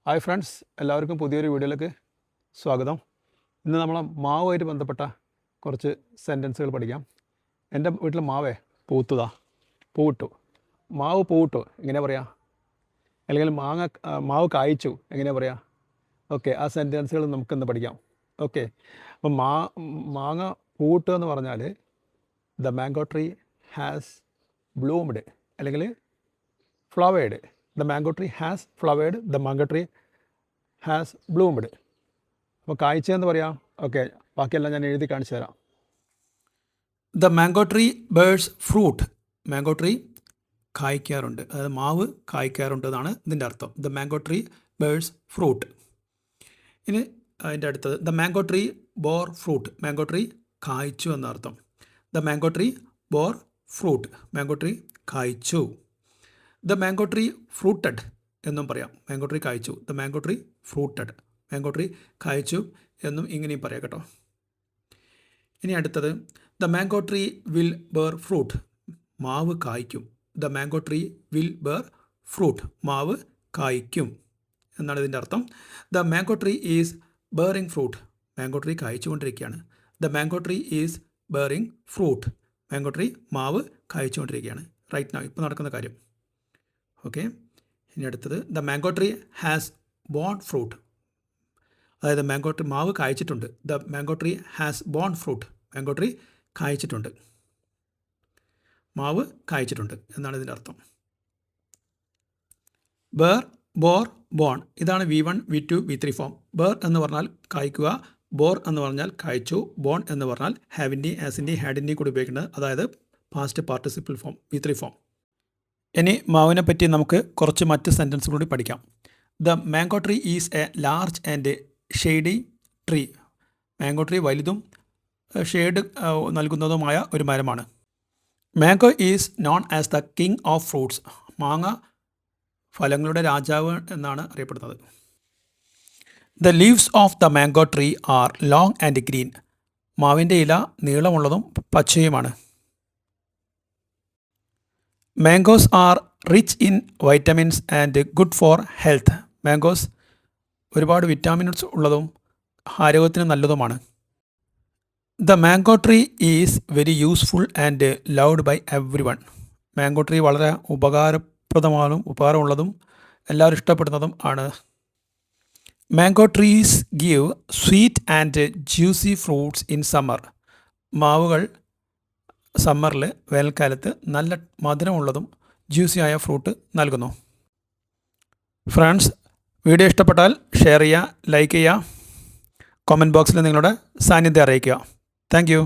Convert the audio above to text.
Hi friends, എല്ലാവർക്കും പുതിയൊരു വീഡിയോയിലേക്ക് സ്വാഗതം. ഇന്ന് നമ്മൾ മാവുമായിട്ട് ബന്ധപ്പെട്ട കുറച്ച് സെൻറ്റൻസുകൾ പഠിക്കാം. എൻ്റെ വീട്ടിൽ പൂവിട്ടു. മാവ് പൂവിട്ടു എങ്ങനെ പറയാം? അല്ലെങ്കിൽ മാവ് കായ്ച്ചു എങ്ങനെ പറയാം? ഓക്കെ, ആ സെൻറ്റൻസുകൾ നമുക്കിന്ന് പഠിക്കാം. ഓക്കെ, അപ്പം മാങ്ങ പൂവിട്ടു എന്ന് പറഞ്ഞാൽ the mango tree has bloomed അല്ലെങ്കിൽ flowered. The mango tree has flowered, the mango tree has bloomed. അപ്പോൾ കായ്ച്ചെന്ന് പറയാം. ഓക്കെ, ബാക്കിയെല്ലാം ഞാൻ എഴുതി കാണിച്ചു തരാം. The mango tree bears fruit. Mango tree കായ്ക്കാറുണ്ട്, അതായത് മാവ് കായ്ക്കാറുണ്ട് എന്നാണ് ഇതിൻ്റെ അർത്ഥം. The mango tree bears fruit. ഇനി അതിൻ്റെ അടുത്തത് the mango tree bore fruit. Mango tree കായ്ച്ചു എന്നർത്ഥം. The mango tree bore fruit. Mango tree കായ്ച്ചു. ദ മാംഗോ ട്രീ ഫ്രൂട്ടഡ് എന്നും പറയാം. മാംഗോ ട്രീ കായ്ച്ചു. The mango tree fruited. Mango tree കായ്ച്ചു എന്നും ഇങ്ങനെയും പറയാം കേട്ടോ. ഇനി അടുത്തത് the mango tree will bear fruit. മാവ് കായ്ക്കും. The mango tree will bear fruit. മാവ് കായ്ക്കും എന്നാണ് ഇതിൻ്റെ അർത്ഥം. The mango tree is bearing fruit. Mango tree കായ്ച്ചുകൊണ്ടിരിക്കുകയാണ്. The mango tree is bearing fruit. Mango tree മാവ് കായ്ച്ചുകൊണ്ടിരിക്കുകയാണ്. റൈറ്റ് നൗ, ഇപ്പോൾ നടക്കുന്ന കാര്യം. ഓക്കെ, ഇനി അടുത്തത് the mango tree has borne fruit. അതായത് മാംഗോ ട്രീ മാവ് കായ്ച്ചിട്ടുണ്ട്. The mango tree has borne fruit. Mango tree കായ്ച്ചിട്ടുണ്ട്. മാവ് കായ്ച്ചിട്ടുണ്ട് എന്നാണ് ഇതിൻ്റെ അർത്ഥം. ബേർ, ബോർ, ബോൺ, ഇതാണ് V1, V2, V3 form. Bare എന്ന് പറഞ്ഞാൽ കായ്ക്കുക, ബോർ എന്ന് പറഞ്ഞാൽ കായ്ച്ചു, ബോൺ എന്ന് പറഞ്ഞാൽ ഹാവിൻ്റെയും ആസിൻ്റെയും ഹാഡിൻ്റെയും കൂടി ഉപയോഗിക്കുന്നത്, അതായത് past participle form, V3 form. ഇനി മാവിനെ പറ്റി നമുക്ക് കുറച്ച് മറ്റ് സെൻറ്റൻസ് കൂടി പഠിക്കാം. The mango tree is a large and shady tree. Mango tree വലുതും ഷെയ്ഡ് നൽകുന്നതുമായ ഒരു മരമാണ്. Mango is known as the king of fruits. മാങ്ങ ഫലങ്ങളുടെ രാജാവ് എന്നാണ് അറിയപ്പെടുന്നത്. The leaves of the mango tree are long and green. മാവിൻ്റെ ഇല നീളമുള്ളതും പച്ചയുമാണ്. Mangoes are rich in vitamins and good for health. Mangoes ഒരുപാട് വിറ്റാമിൻസ് ഉള്ളതും ആരോഗ്യത്തിന് നല്ലതുമാണ്. The mango tree is very useful and loved by everyone. Mango tree വളരെ ഉപകാരമുള്ളതും എല്ലാവരും ഇഷ്ടപ്പെടുന്നതും ആണ്. Mango trees give sweet and juicy fruits in summer. മാവുകൾ സമ്മറിൽ, വേനൽക്കാലത്ത് നല്ല മധുരമുള്ളതും ജ്യൂസിയായ ഫ്രൂട്ട് നൽകുന്നു. ഫ്രണ്ട്സ്, വീഡിയോ ഇഷ്ടപ്പെട്ടാൽ ഷെയർ ചെയ്യുക, ലൈക്ക് ചെയ്യുക, കമൻറ്റ് ബോക്സിൽ നിങ്ങളുടെ സാന്നിധ്യം അറിയിക്കുക. Thank U.